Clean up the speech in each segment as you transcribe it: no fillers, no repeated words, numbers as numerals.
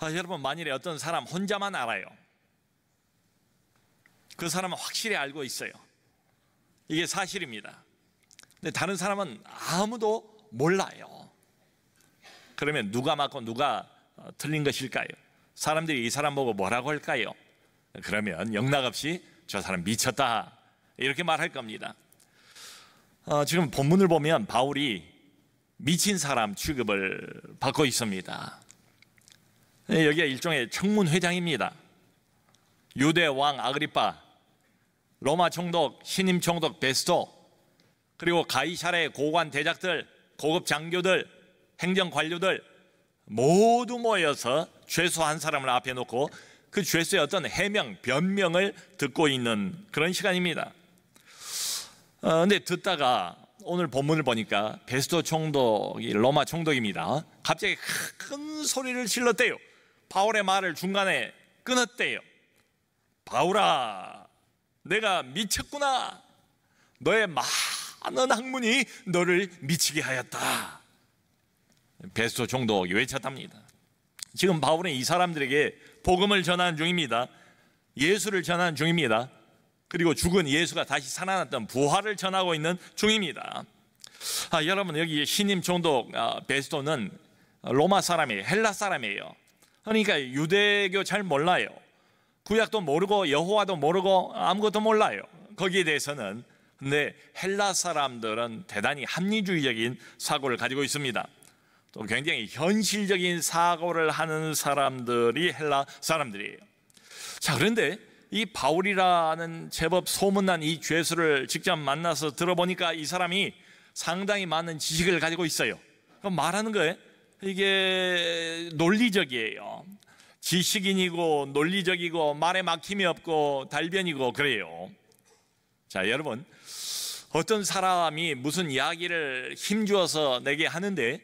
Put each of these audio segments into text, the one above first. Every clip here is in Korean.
여러분, 만일에 어떤 사람 혼자만 알아요. 그 사람은 확실히 알고 있어요. 이게 사실입니다. 근데 다른 사람은 아무도 몰라요. 그러면 누가 맞고 누가 틀린 것일까요? 사람들이 이 사람 보고 뭐라고 할까요? 그러면 영락없이 저 사람 미쳤다 이렇게 말할 겁니다. 지금 본문을 보면 바울이 미친 사람 취급을 받고 있습니다. 여기가 일종의 청문회장입니다. 유대 왕 아그리파, 로마 총독, 신임 총독 베스토, 그리고 가이사랴의 고관 대작들, 고급 장교들, 행정 관료들 모두 모여서 죄수 한 사람을 앞에 놓고 그 죄수의 어떤 해명, 변명을 듣고 있는 그런 시간입니다. 근데 듣다가 오늘 본문을 보니까 베스토 총독이 로마 총독입니다. 갑자기 큰 소리를 질렀대요. 바울의 말을 중간에 끊었대요. 바울아, 내가 미쳤구나. 너의 많은 학문이 너를 미치게 하였다. 베스토 총독이 외쳤답니다. 지금 바울은 이 사람들에게 복음을 전하는 중입니다. 예수를 전하는 중입니다. 그리고 죽은 예수가 다시 살아났던 부활을 전하고 있는 중입니다. 여러분, 여기 신임 총독 베스토는 로마 사람이에요. 헬라 사람이에요. 그러니까 유대교 잘 몰라요. 구약도 모르고 여호와도 모르고 아무것도 몰라요. 거기에 대해서는. 근데 헬라 사람들은 대단히 합리주의적인 사고를 가지고 있습니다. 또 굉장히 현실적인 사고를 하는 사람들이 헬라 사람들이에요. 자, 그런데 이 바울이라는 제법 소문난 이 죄수를 직접 만나서 들어보니까 이 사람이 상당히 많은 지식을 가지고 있어요. 그럼 말하는 거예요. 이게 논리적이에요. 지식인이고 논리적이고 말에 막힘이 없고 달변이고 그래요. 자, 여러분, 어떤 사람이 무슨 이야기를 힘주어서 내게 하는데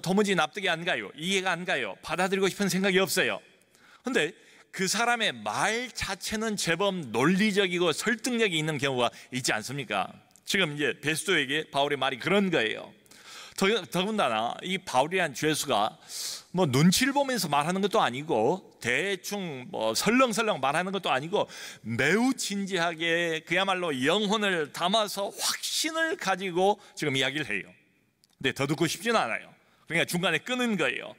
도무지 납득이 안 가요. 이해가 안 가요. 받아들이고 싶은 생각이 없어요. 근데 그 사람의 말 자체는 제법 논리적이고 설득력이 있는 경우가 있지 않습니까? 지금 이제 베스토에게 바울의 말이 그런 거예요. 더군다나 이 바울이란 죄수가 뭐 눈치를 보면서 말하는 것도 아니고 대충 뭐 설렁설렁 말하는 것도 아니고 매우 진지하게 그야말로 영혼을 담아서 확신을 가지고 지금 이야기를 해요. 근데 더 듣고 싶지는 않아요. 그러니까 중간에 끊은 거예요.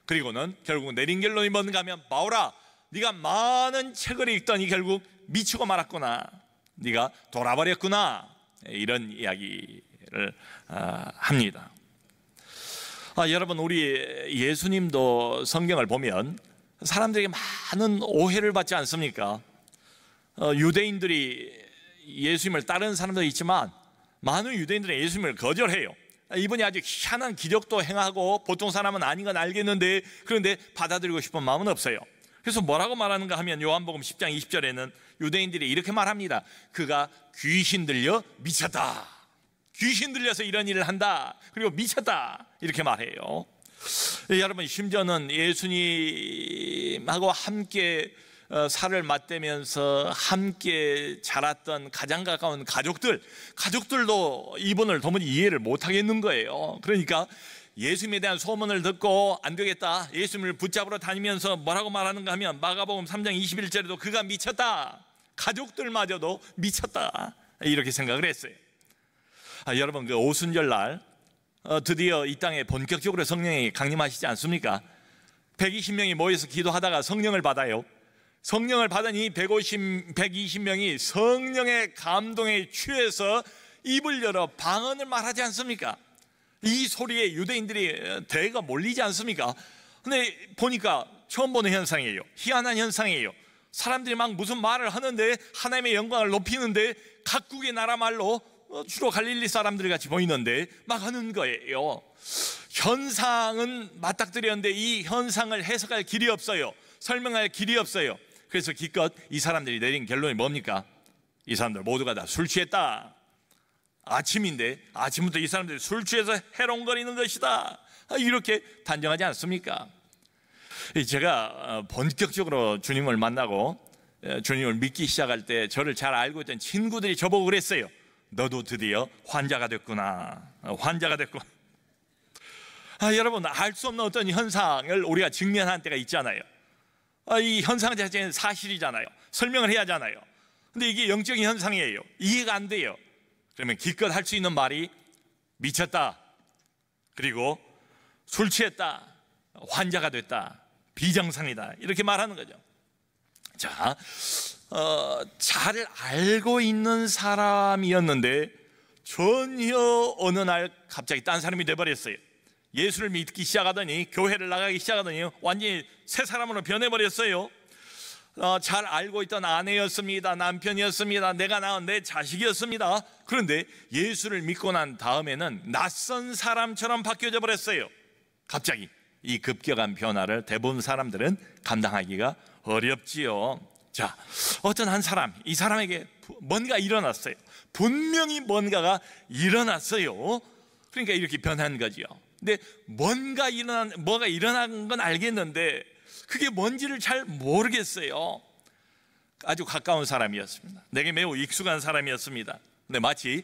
그리고는 결국 내린 결론이 뭔가 하면, 바울아, 네가 많은 책을 읽더니 결국 미치고 말았구나. 네가 돌아버렸구나. 이런 이야기를 합니다. 여러분, 우리 예수님도 성경을 보면 사람들에게 많은 오해를 받지 않습니까? 유대인들이 예수님을 따르는 사람도 있지만 많은 유대인들은 예수님을 거절해요. 이분이 아주 희한한 기적도 행하고 보통 사람은 아닌 건 알겠는데 그런데 받아들이고 싶은 마음은 없어요. 그래서 뭐라고 말하는가 하면 요한복음 10장 20절에는 유대인들이 이렇게 말합니다. 그가 귀신 들려 미쳤다. 귀신 들려서 이런 일을 한다. 그리고 미쳤다. 이렇게 말해요. 여러분, 심지어는 예수님하고 함께 살을 맞대면서 함께 자랐던 가장 가까운 가족들도 이분을 도무지 이해를 못하겠는 거예요. 그러니까 예수님에 대한 소문을 듣고 안 되겠다, 예수님을 붙잡으러 다니면서 뭐라고 말하는가 하면 마가복음 3장 21절에도 그가 미쳤다, 가족들마저도 미쳤다, 이렇게 생각을 했어요. 여러분, 그 오순절 날 드디어 이 땅에 본격적으로 성령이 강림하시지 않습니까? 120명이 모여서 기도하다가 성령을 받아요. 성령을 받으니 120명이 성령의 감동에 취해서 입을 열어 방언을 말하지 않습니까? 이 소리에 유대인들이 대거 몰리지 않습니까? 근데 보니까 처음 보는 현상이에요. 희한한 현상이에요. 사람들이 막 무슨 말을 하는데 하나님의 영광을 높이는데 각국의 나라 말로 주로 갈릴리 사람들 같이 보이는데 막 하는 거예요. 현상은 맞닥뜨렸는데 이 현상을 해석할 길이 없어요. 설명할 길이 없어요. 그래서 기껏 이 사람들이 내린 결론이 뭡니까? 이 사람들 모두가 다 술 취했다. 아침인데 아침부터 이 사람들이 술 취해서 해롱거리는 것이다. 이렇게 단정하지 않습니까? 제가 본격적으로 주님을 만나고 주님을 믿기 시작할 때 저를 잘 알고 있던 친구들이 저보고 그랬어요. 너도 드디어 환자가 됐구나. 환자가 됐구나. 여러분, 알 수 없는 어떤 현상을 우리가 직면한 때가 있잖아요. 이 현상 자체는 사실이잖아요. 설명을 해야 하잖아요. 근데 이게 영적인 현상이에요. 이해가 안 돼요. 그러면 기껏 할 수 있는 말이 미쳤다, 그리고 술 취했다, 환자가 됐다, 비정상이다, 이렇게 말하는 거죠. 자, 잘 알고 있는 사람이었는데 전혀 어느 날 갑자기 딴 사람이 돼버렸어요. 예수를 믿기 시작하더니, 교회를 나가기 시작하더니 완전히 새 사람으로 변해버렸어요. 잘 알고 있던 아내였습니다, 남편이었습니다, 내가 낳은 내 자식이었습니다. 그런데 예수를 믿고 난 다음에는 낯선 사람처럼 바뀌어져 버렸어요. 갑자기 이 급격한 변화를 대부분 사람들은 감당하기가 어렵지요. 자, 어떤 한 사람, 이 사람에게 뭔가 일어났어요. 분명히 뭔가가 일어났어요. 그러니까 이렇게 변한 거지요. 근데 뭐가 일어난 건 알겠는데 그게 뭔지를 잘 모르겠어요. 아주 가까운 사람이었습니다. 내게 매우 익숙한 사람이었습니다. 근데 마치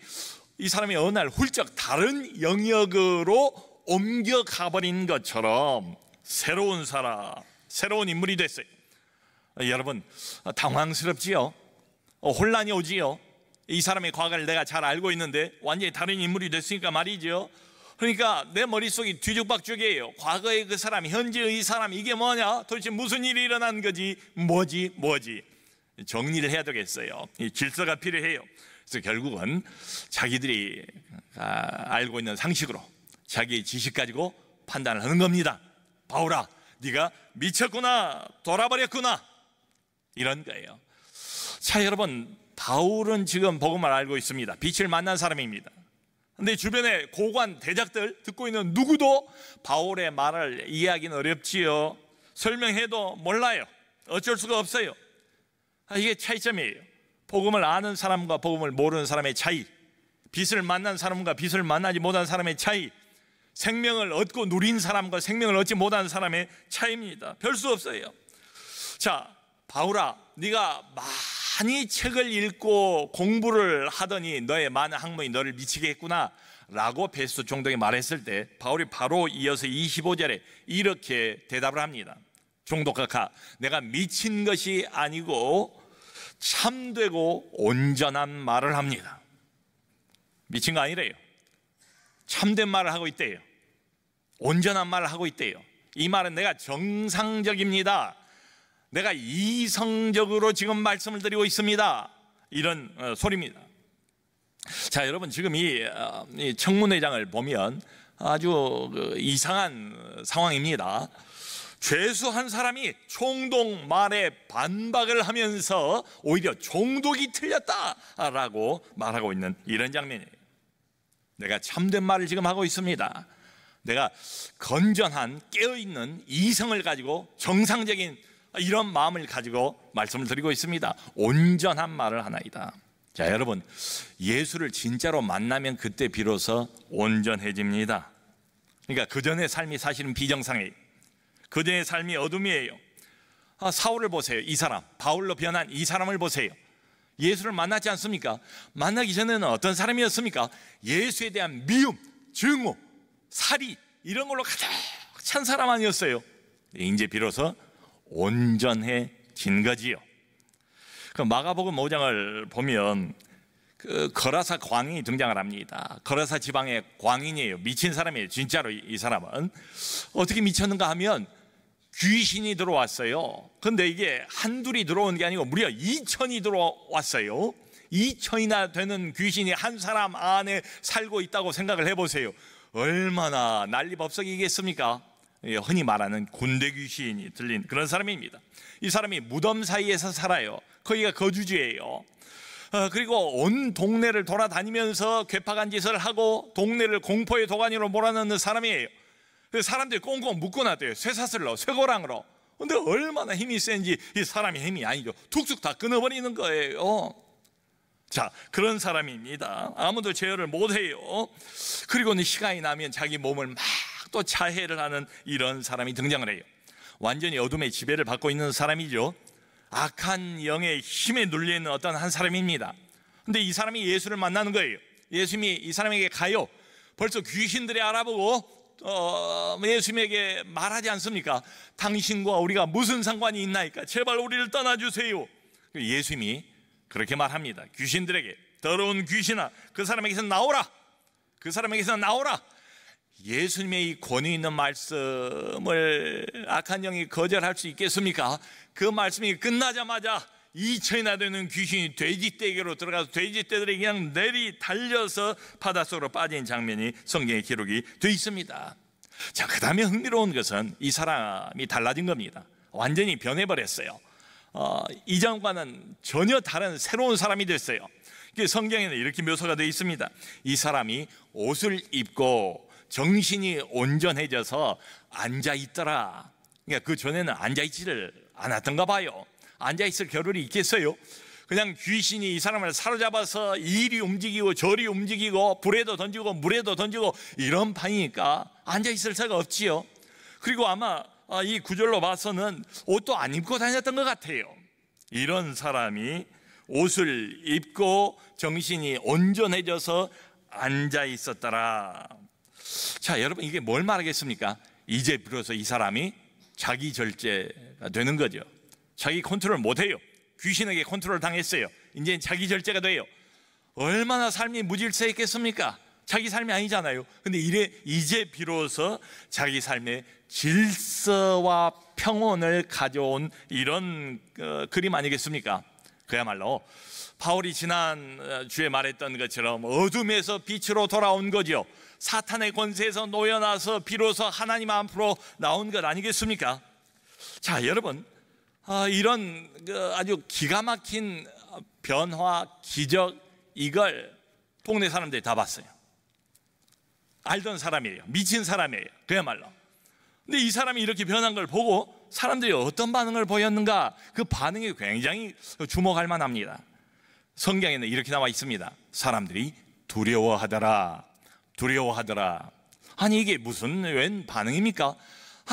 이 사람이 어느 날 훌쩍 다른 영역으로 옮겨가 버린 것처럼 새로운 사람, 새로운 인물이 됐어요. 여러분, 당황스럽지요? 혼란이 오지요? 이 사람의 과거를 내가 잘 알고 있는데 완전히 다른 인물이 됐으니까 말이죠. 그러니까 내 머릿속이 뒤죽박죽이에요. 과거의 그 사람, 현재의 이 사람, 이게 뭐냐? 도대체 무슨 일이 일어난 거지? 뭐지? 정리를 해야 되겠어요. 이 질서가 필요해요. 그래서 결국은 자기들이 알고 있는 상식으로, 자기의 지식 가지고 판단을 하는 겁니다. 바울아, 네가 미쳤구나, 돌아버렸구나, 이런 거예요. 자, 여러분, 바울은 지금 복음을 알고 있습니다. 빛을 만난 사람입니다. 근데 주변에 고관 대작들 듣고 있는 누구도 바울의 말을 이해하기는 어렵지요. 설명해도 몰라요. 어쩔 수가 없어요. 이게 차이점이에요. 복음을 아는 사람과 복음을 모르는 사람의 차이, 빛을 만난 사람과 빛을 만나지 못한 사람의 차이, 생명을 얻고 누린 사람과 생명을 얻지 못한 사람의 차이입니다. 별 수 없어요. 자, 바울아, 네가 많이 책을 읽고 공부를 하더니 너의 많은 학문이 너를 미치게 했구나 라고 베스도 종독이 말했을 때 바울이 바로 이어서 25절에 이렇게 대답을 합니다. 종독각하, 내가 미친 것이 아니고 참되고 온전한 말을 합니다. 미친 거 아니래요. 참된 말을 하고 있대요. 온전한 말을 하고 있대요. 이 말은 내가 정상적입니다, 내가 이성적으로 지금 말씀을 드리고 있습니다, 이런 소리입니다. 자, 여러분, 지금 이 청문회장을 보면 아주 이상한 상황입니다. 죄수 한 사람이 총독 말에 반박을 하면서 오히려 총독이 틀렸다라고 말하고 있는 이런 장면이에요. 내가 참된 말을 지금 하고 있습니다. 내가 건전한 깨어있는 이성을 가지고 정상적인 이런 마음을 가지고 말씀을 드리고 있습니다. 온전한 말을 하나이다. 자, 여러분, 예수를 진짜로 만나면 그때 비로소 온전해집니다. 그러니까 그전의 삶이 사실은 비정상이에요. 그전의 삶이 어둠이에요. 사울을 보세요. 이 사람, 바울로 변한 이 사람을 보세요. 예수를 만났지 않습니까? 만나기 전에는 어떤 사람이었습니까? 예수에 대한 미움, 증오, 살이, 이런 걸로 가득 찬 사람 아니었어요. 이제 비로소 온전해진 거지요. 그 마가복음 5장을 보면 그 거라사 광인이 등장을 합니다. 거라사 지방의 광인이에요. 미친 사람이에요. 진짜로 이 사람은 어떻게 미쳤는가 하면 귀신이 들어왔어요. 근데 이게 한둘이 들어온 게 아니고 무려 2천이 들어왔어요. 2천이나 되는 귀신이 한 사람 안에 살고 있다고 생각을 해보세요. 얼마나 난리법석이겠습니까? 흔히 말하는 군대 귀신이 들린 그런 사람입니다. 이 사람이 무덤 사이에서 살아요. 거기가 거주지예요. 그리고 온 동네를 돌아다니면서 괴팍한 짓을 하고 동네를 공포의 도가니로 몰아넣는 사람이에요. 사람들이 꽁꽁 묶어놨대요. 쇠사슬로, 쇠고랑으로. 근데 얼마나 힘이 센지 이 사람이 힘이 아니죠. 툭툭 다 끊어버리는 거예요. 자, 그런 사람입니다. 아무도 제어를 못해요. 그리고는 시간이 나면 자기 몸을 막 또 자해를 하는 이런 사람이 등장을 해요. 완전히 어둠의 지배를 받고 있는 사람이죠. 악한 영의 힘에 눌려있는 어떤 한 사람입니다. 근데 이 사람이 예수를 만나는 거예요. 예수님이 이 사람에게 가요. 벌써 귀신들이 알아보고 예수님에게 말하지 않습니까? 당신과 우리가 무슨 상관이 있나이까? 제발 우리를 떠나주세요. 예수님이 그렇게 말합니다. 귀신들에게, 더러운 귀신아, 그 사람에게서 나오라. 그 사람에게서 나오라. 예수님의 이 권위 있는 말씀을 악한 영이 거절할 수 있겠습니까? 그 말씀이 끝나자마자 2천이나 되는 귀신이 돼지떼에게로 들어가서 돼지떼들이 그냥 내리 달려서 바닷속으로 빠진 장면이 성경에 기록이 되어 있습니다. 자, 그 다음에 흥미로운 것은 이 사람이 달라진 겁니다. 완전히 변해버렸어요. 이전과는 전혀 다른 새로운 사람이 됐어요. 성경에는 이렇게 묘사가 되어 있습니다. 이 사람이 옷을 입고 정신이 온전해져서 앉아있더라. 그러니까 그 전에는 앉아있지를 않았던가 봐요. 앉아있을 겨를이 있겠어요? 그냥 귀신이 이 사람을 사로잡아서 이리 움직이고 저리 움직이고 불에도 던지고 물에도 던지고 이런 판이니까 앉아있을 새가 없지요. 그리고 아마 이 구절로 봐서는 옷도 안 입고 다녔던 것 같아요. 이런 사람이 옷을 입고 정신이 온전해져서 앉아있었더라. 자, 여러분, 이게 뭘 말하겠습니까? 이제 비로소 이 사람이 자기 절제가 되는 거죠. 자기 컨트롤 못해요. 귀신에게 컨트롤 당했어요. 이제 자기 절제가 돼요. 얼마나 삶이 무질서했겠습니까? 자기 삶이 아니잖아요. 근데 이제 비로소 자기 삶의 질서와 평온을 가져온 이런 그림 아니겠습니까? 그야말로 바울이 지난 주에 말했던 것처럼 어둠에서 빛으로 돌아온 거죠. 사탄의 권세에서 놓여나서 비로소 하나님 앞으로 나온 것 아니겠습니까? 자, 여러분, 이런 아주 기가 막힌 변화, 기적, 이걸 동네 사람들이 다 봤어요. 알던 사람이에요. 미친 사람이에요. 그야말로. 근데 이 사람이 이렇게 변한 걸 보고 사람들이 어떤 반응을 보였는가? 그 반응이 굉장히 주목할 만합니다. 성경에는 이렇게 나와 있습니다. 사람들이 두려워하더라. 두려워하더라. 아니, 이게 무슨 웬 반응입니까?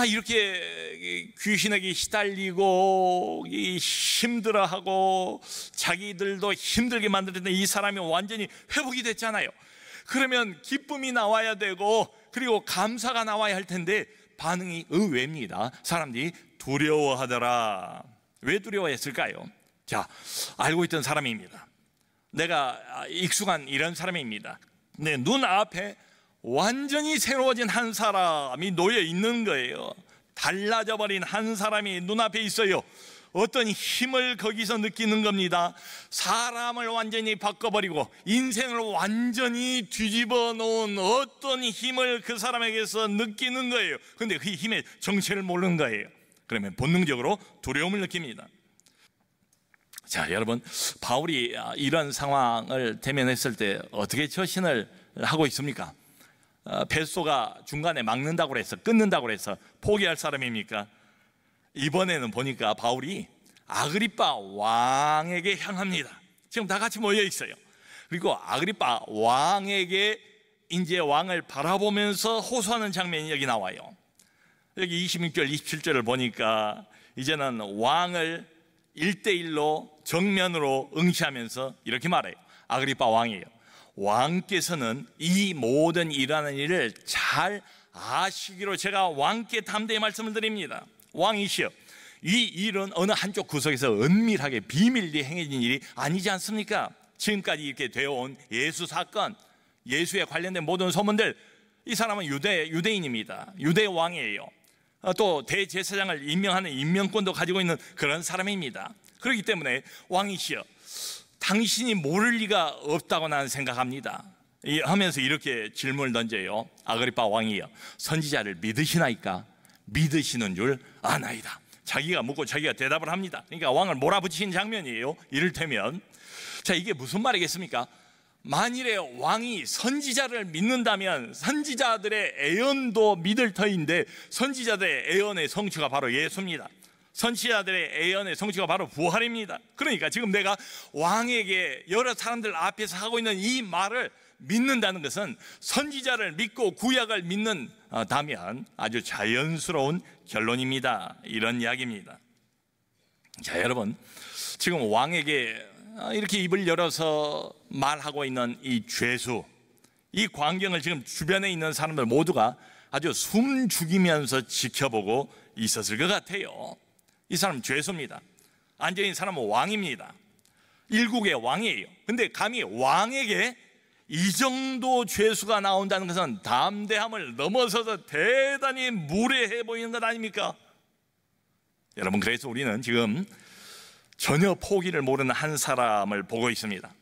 이렇게 귀신에게 시달리고 힘들어하고 자기들도 힘들게 만들었는데 이 사람이 완전히 회복이 됐잖아요. 그러면 기쁨이 나와야 되고 그리고 감사가 나와야 할 텐데 반응이 의외입니다. 사람들이 두려워하더라. 왜 두려워했을까요? 자, 알고 있던 사람입니다. 내가 익숙한 이런 사람입니다. 내 눈앞에 완전히 새로워진 한 사람이 놓여 있는 거예요. 달라져 버린 한 사람이 눈앞에 있어요. 어떤 힘을 거기서 느끼는 겁니다. 사람을 완전히 바꿔버리고 인생을 완전히 뒤집어 놓은 어떤 힘을 그 사람에게서 느끼는 거예요. 그런데 그 힘의 정체를 모르는 거예요. 그러면 본능적으로 두려움을 느낍니다. 자, 여러분, 바울이 이런 상황을 대면했을 때 어떻게 처신을 하고 있습니까? 뱃소가 중간에 막는다고 해서 끊는다고 해서 포기할 사람입니까? 이번에는 보니까 바울이 아그리빠 왕에게 향합니다. 지금 다 같이 모여 있어요. 그리고 아그리빠 왕에게 이제 왕을 바라보면서 호소하는 장면이 여기 나와요. 여기 26절, 27절을 보니까 이제는 왕을 1대1로 정면으로 응시하면서 이렇게 말해요. 아그리빠 왕이에요. 왕께서는 이 모든 일하는 일을 잘 아시기로 제가 왕께 담대히 말씀을 드립니다. 왕이시여, 이 일은 어느 한쪽 구석에서 은밀하게 비밀리에 행해진 일이 아니지 않습니까? 지금까지 이렇게 되어온 예수 사건, 예수에 관련된 모든 소문들, 이 사람은 유대인입니다. 유대 왕이에요. 또 대제사장을 임명하는 임명권도 가지고 있는 그런 사람입니다. 그렇기 때문에 왕이시여, 당신이 모를 리가 없다고 나는 생각합니다. 하면서 이렇게 질문을 던져요. 아그리빠 왕이여, 선지자를 믿으시나이까? 믿으시는 줄 아나이다. 자기가 묻고 자기가 대답을 합니다. 그러니까 왕을 몰아붙이는 장면이에요. 이를테면, 자, 이게 무슨 말이겠습니까? 만일에 왕이 선지자를 믿는다면 선지자들의 애언도 믿을 터인데 선지자들의 애언의 성취가 바로 예수입니다. 선지자들의 애언의 성취가 바로 부활입니다. 그러니까 지금 내가 왕에게 여러 사람들 앞에서 하고 있는 이 말을 믿는다는 것은 선지자를 믿고 구약을 믿는다면 아주 자연스러운 결론입니다. 이런 이야기입니다. 자, 여러분, 지금 왕에게 이렇게 입을 열어서 말하고 있는 이 죄수, 이 광경을 지금 주변에 있는 사람들 모두가 아주 숨 죽이면서 지켜보고 있었을 것 같아요. 이 사람 죄수입니다. 앉아있는 사람은 왕입니다. 일국의 왕이에요. 근데 감히 왕에게 이 정도 죄수가 나온다는 것은 담대함을 넘어서서 대단히 무례해 보이는 것 아닙니까? 여러분, 그래서 우리는 지금 전혀 포기를 모르는 한 사람을 보고 있습니다.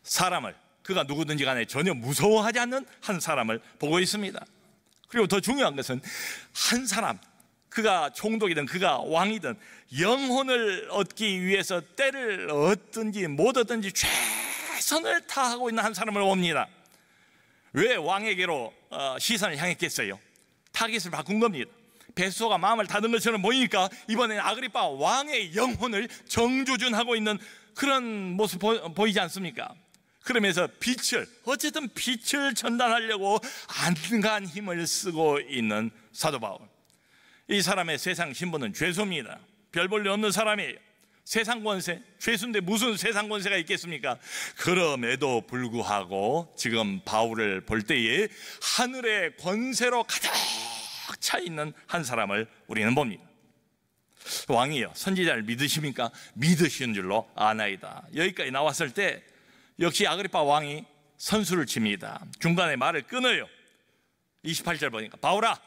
사람을, 그가 누구든지 간에 전혀 무서워하지 않는 한 사람을 보고 있습니다. 그리고 더 중요한 것은 한 사람, 그가 총독이든 그가 왕이든 영혼을 얻기 위해서 때를 얻든지 못 얻든지 최선을 다하고 있는 한 사람을 봅니다. 왜 왕에게로 시선을 향했겠어요? 타깃을 바꾼 겁니다. 베스토가 마음을 닫은 것처럼 보이니까 이번에는 아그리파 왕의 영혼을 정조준하고 있는 그런 모습 보이지 않습니까? 그러면서 어쨌든 빛을 전달하려고 안간 힘을 쓰고 있는 사도 바울. 이 사람의 세상 신분은 죄수입니다. 별 볼 일 없는 사람이에요. 세상 권세, 죄수인데 무슨 세상 권세가 있겠습니까? 그럼에도 불구하고 지금 바울을 볼 때에 하늘의 권세로 가득 차 있는 한 사람을 우리는 봅니다. 왕이여, 선지자를 믿으십니까? 믿으시는 줄로 아나이다. 여기까지 나왔을 때 역시 아그리파 왕이 선수를 칩니다. 중간에 말을 끊어요. 28절 보니까 바울아,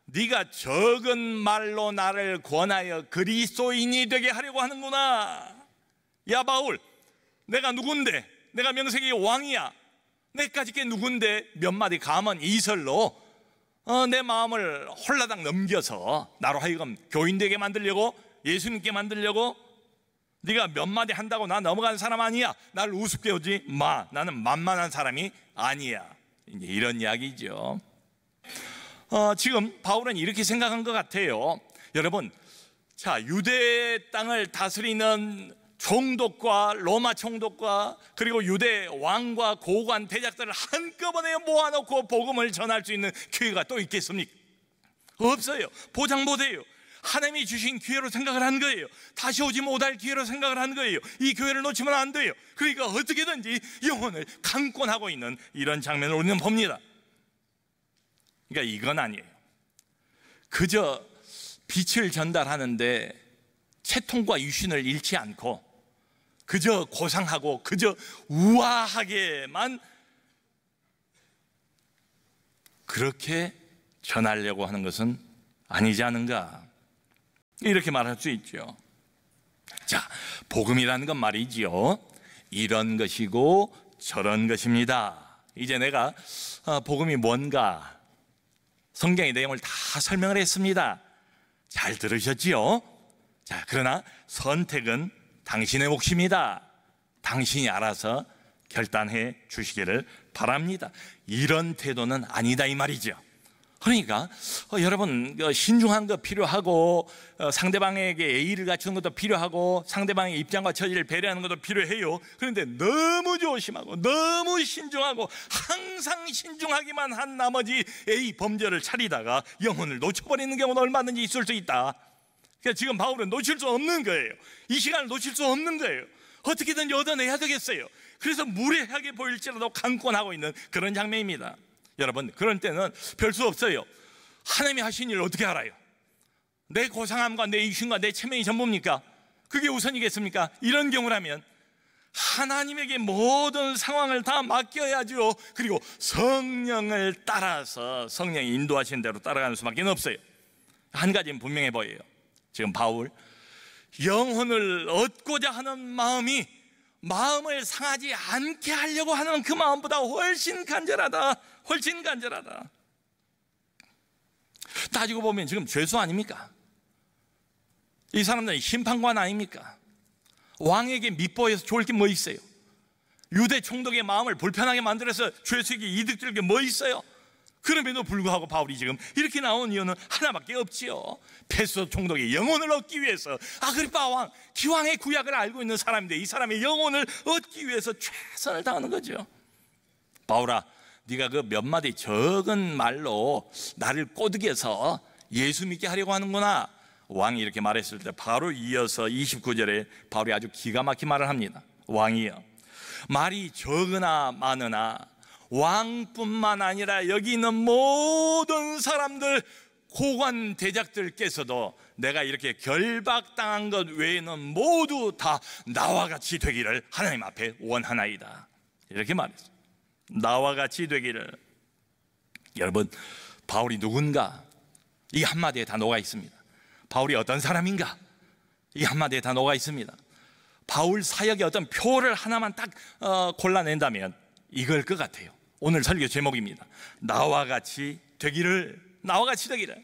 네가 적은 말로 나를 권하여 그리스도인이 되게 하려고 하는구나. 야 바울, 내가 누군데? 내가 명색이 왕이야. 내까지 게 누군데 몇 마디 감언 이설로 내 마음을 홀라당 넘겨서 나로 하여금 교인 되게 만들려고, 예수님께 만들려고? 네가 몇 마디 한다고 나 넘어가는 사람 아니야. 나를 우습게 오지 마. 나는 만만한 사람이 아니야. 이제 이런 이야기죠. 지금 바울은 이렇게 생각한 것 같아요. 여러분, 자, 유대 땅을 다스리는 총독과 로마 총독과 그리고 유대 왕과 고관 대작들을 한꺼번에 모아놓고 복음을 전할 수 있는 기회가 또 있겠습니까? 없어요. 보장 못해요. 하나님이 주신 기회로 생각을 한 거예요. 다시 오지 못할 기회로 생각을 한 거예요. 이 기회를 놓치면 안 돼요. 그러니까 어떻게든지 영혼을 강권하고 있는 이런 장면을 우리는 봅니다. 그러니까 이건 아니에요. 그저 빛을 전달하는데 채통과 유신을 잃지 않고 그저 고상하고 그저 우아하게만 그렇게 전하려고 하는 것은 아니지 않은가, 이렇게 말할 수 있죠. 자, 복음이라는 건 말이지요, 이런 것이고 저런 것입니다. 이제 내가 복음이 뭔가 성경의 내용을 다 설명을 했습니다. 잘 들으셨지요? 자, 그러나 선택은 당신의 몫입니다. 당신이 알아서 결단해 주시기를 바랍니다. 이런 태도는 아니다 이 말이죠. 그러니까 여러분, 신중한 거 필요하고 상대방에게 예의를 갖추는 것도 필요하고 상대방의 입장과 처지를 배려하는 것도 필요해요. 그런데 너무 조심하고 너무 신중하고 항상 신중하기만 한 나머지 범절을 차리다가 영혼을 놓쳐버리는 경우는 얼마든지 있을 수 있다. 그러니까 지금 바울은 놓칠 수 없는 거예요. 이 시간을 놓칠 수 없는 거예요. 어떻게든 얻어내야 되겠어요. 그래서 무례하게 보일지라도 강권하고 있는 그런 장면입니다. 여러분, 그런 때는 별 수 없어요. 하나님이 하신 일을 어떻게 알아요? 내 고상함과 내 이심과 내 체면이 전부입니까? 그게 우선이겠습니까? 이런 경우라면 하나님에게 모든 상황을 다 맡겨야죠. 그리고 성령을 따라서 성령이 인도하신 대로 따라가는 수밖에 없어요. 한 가지는 분명해 보여요. 지금 바울, 영혼을 얻고자 하는 마음이 마음을 상하지 않게 하려고 하는 그 마음보다 훨씬 간절하다. 훨씬 간절하다. 따지고 보면 지금 죄수 아닙니까? 이 사람들은 심판관 아닙니까? 왕에게 밉보해서 좋을 게 뭐 있어요? 유대 총독의 마음을 불편하게 만들어서 죄수에게 이득 줄 게 뭐 있어요? 그럼에도 불구하고 바울이 지금 이렇게 나온 이유는 하나밖에 없지요. 베스토 총독의 영혼을 얻기 위해서, 아그리파 왕, 기왕의 구약을 알고 있는 사람인데 이 사람의 영혼을 얻기 위해서 최선을 다하는 거죠. 바울아, 네가 그 몇 마디 적은 말로 나를 꼬드겨서 예수 믿게 하려고 하는구나. 왕이 이렇게 말했을 때 바로 이어서 29절에 바울이 아주 기가 막힌 말을 합니다. 왕이여, 말이 적으나 많으나 왕뿐만 아니라 여기 있는 모든 사람들, 고관 대작들께서도 내가 이렇게 결박당한 것 외에는 모두 다 나와 같이 되기를 하나님 앞에 원하나이다, 이렇게 말했어요. 나와 같이 되기를. 여러분, 바울이 누군가? 이 한마디에 다 녹아 있습니다. 바울이 어떤 사람인가? 이 한마디에 다 녹아 있습니다. 바울 사역의 어떤 표를 하나만 딱 골라낸다면 이걸 것 같아요. 오늘 설교 제목입니다. 나와 같이 되기를. 나와 같이 되기를.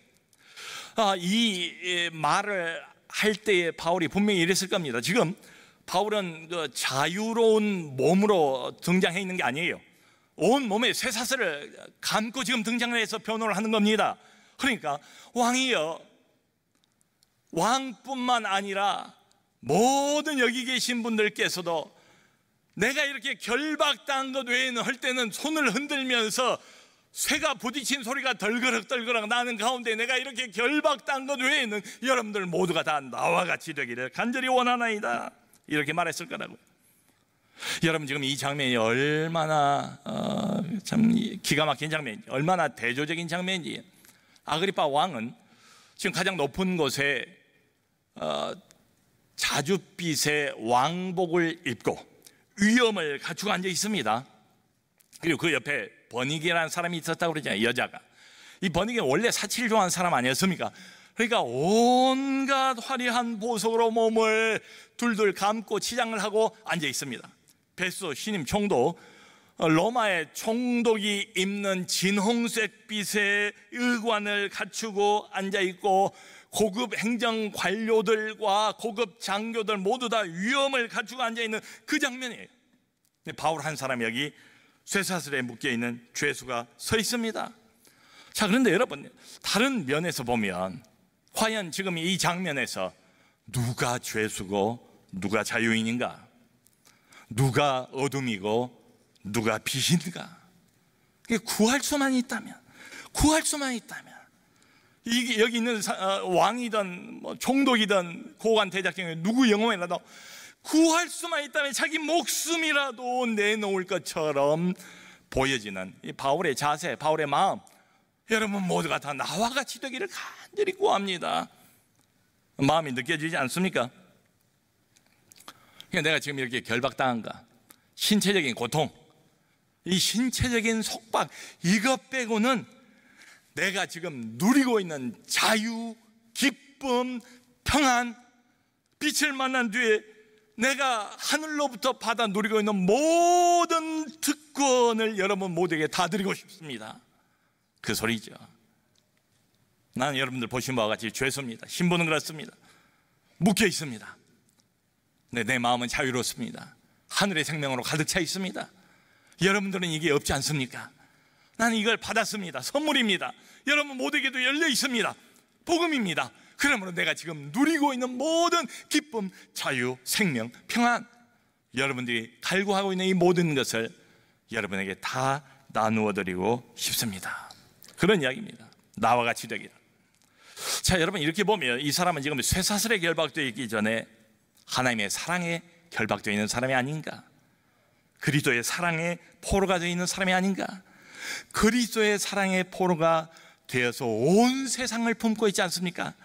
이 말을 할 때에 바울이 분명히 이랬을 겁니다. 지금 바울은 그 자유로운 몸으로 등장해 있는 게 아니에요. 온 몸에 쇠사슬을 감고 지금 등장을 해서 변호를 하는 겁니다. 그러니까 왕이여, 왕뿐만 아니라 모든 여기 계신 분들께서도 내가 이렇게 결박당한 것 외에는 할 때는 손을 흔들면서 쇠가 부딪힌 소리가 덜그럭덜그럭 나는 가운데 내가 이렇게 결박당한 것 외에는 여러분들 모두가 다 나와 같이 되기를 간절히 원하나이다, 이렇게 말했을 거라고요. 여러분, 지금 이 장면이 얼마나 참 기가 막힌 장면인지, 얼마나 대조적인 장면인지. 아그리파 왕은 지금 가장 높은 곳에 자줏빛의 왕복을 입고 위엄을 갖추고 앉아 있습니다. 그리고 그 옆에 버니게라는 사람이 있었다고 그러잖아요, 여자가. 이 버니게는 원래 사치를 좋아하는 사람 아니었습니까? 그러니까 온갖 화려한 보석으로 몸을 둘둘 감고 치장을 하고 앉아 있습니다. 베스도 신임 총독, 로마의 총독이 입는 진홍색빛의 의관을 갖추고 앉아 있고, 고급 행정 관료들과 고급 장교들 모두 다 위엄을 갖추고 앉아 있는 그 장면이에요. 바울 한 사람이 여기 쇠사슬에 묶여 있는 죄수가 서 있습니다. 자, 그런데 여러분, 다른 면에서 보면 과연 지금 이 장면에서 누가 죄수고 누가 자유인인가? 누가 어둠이고 누가 빛인가? 구할 수만 있다면, 이게 여기 있는 왕이든 뭐 총독이든 고관 대작경이 누구 영혼이라도 구할 수만 있다면 자기 목숨이라도 내놓을 것처럼 보여지는 이 바울의 자세, 바울의 마음, 여러분 모두가 다 나와 같이 되기를 간절히 구합니다. 마음이 느껴지지 않습니까? 그러니까 내가 지금 이렇게 결박당한가, 신체적인 고통, 이 신체적인 속박, 이것 빼고는 내가 지금 누리고 있는 자유, 기쁨, 평안, 빛을 만난 뒤에 내가 하늘로부터 받아 누리고 있는 모든 특권을 여러분 모두에게 다 드리고 싶습니다. 그 소리죠. 나는 여러분들 보신 바와 같이 죄수입니다. 신분은 그렇습니다. 묶여 있습니다. 내 마음은 자유롭습니다. 하늘의 생명으로 가득 차 있습니다. 여러분들은 이게 없지 않습니까? 나는 이걸 받았습니다. 선물입니다. 여러분 모두에게도 열려 있습니다. 복음입니다. 그러므로 내가 지금 누리고 있는 모든 기쁨, 자유, 생명, 평안, 여러분들이 갈구하고 있는 이 모든 것을 여러분에게 다 나누어 드리고 싶습니다. 그런 이야기입니다. 나와 같이 되기를. 자, 여러분, 이렇게 보면 이 사람은 지금 쇠사슬에 결박되어 있기 전에 하나님의 사랑에 결박되어 있는 사람이 아닌가? 그리스도의 사랑의 포로가 되어 있는 사람이 아닌가? 그리스도의 사랑의 포로가 되어서 온 세상을 품고 있지 않습니까?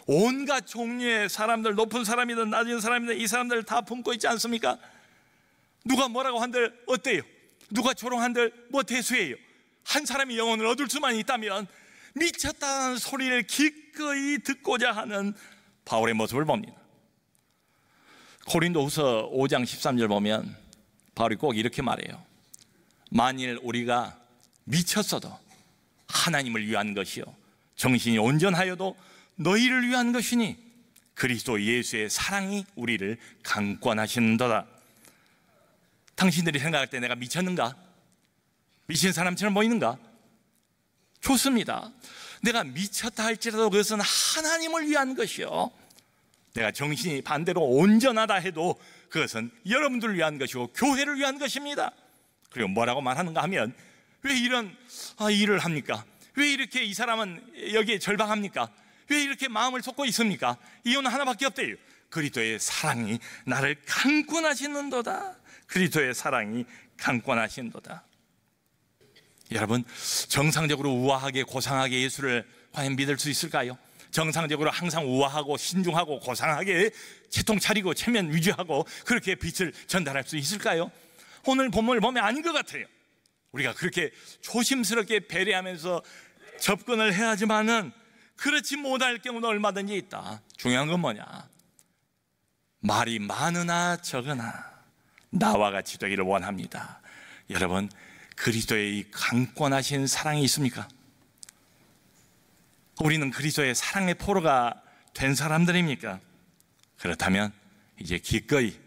온갖 종류의 사람들, 높은 사람이든 낮은 사람이든 이 사람들 다 품고 있지 않습니까? 누가 뭐라고 한들 어때요? 누가 조롱한들 뭐 대수예요? 한 사람이 영혼을 얻을 수만 있다면 미쳤다는 소리를 기꺼이 듣고자 하는 바울의 모습을 봅니다. 고린도후서 5장 13절 보면 바울이 꼭 이렇게 말해요. 만일 우리가 미쳤어도 하나님을 위한 것이요 정신이 온전하여도 너희를 위한 것이니 그리스도 예수의 사랑이 우리를 강권하시는도다. 당신들이 생각할 때 내가 미쳤는가? 미친 사람처럼 보이는가? 좋습니다. 내가 미쳤다 할지라도 그것은 하나님을 위한 것이요, 내가 정신이 반대로 온전하다 해도 그것은 여러분들을 위한 것이고 교회를 위한 것입니다. 그리고 뭐라고 말하는가 하면, 왜 이런 일을 합니까? 왜 이렇게 이 사람은 여기에 절박합니까? 왜 이렇게 마음을 쏟고 있습니까? 이유는 하나밖에 없대요. 그리스도의 사랑이 나를 강권하시는도다. 그리스도의 사랑이 강권하시는도다. 여러분, 정상적으로 우아하게 고상하게 예수를 과연 믿을 수 있을까요? 정상적으로 항상 우아하고 신중하고 고상하게 채통 차리고 체면 유지하고 그렇게 빛을 전달할 수 있을까요? 오늘 본문을 보면 아닌 것 같아요. 우리가 그렇게 조심스럽게 배려하면서 접근을 해야 하지만은 그렇지 못할 경우는 얼마든지 있다. 중요한 건 뭐냐? 말이 많으나 적으나 나와 같이 되기를 원합니다. 여러분, 그리스도의 이 강권하신 사랑이 있습니까? 우리는 그리스도의 사랑의 포로가 된 사람들입니까? 그렇다면 이제 기꺼이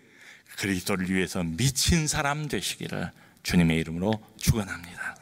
그리스도를 위해서 미친 사람 되시기를 주님의 이름으로 축원합니다.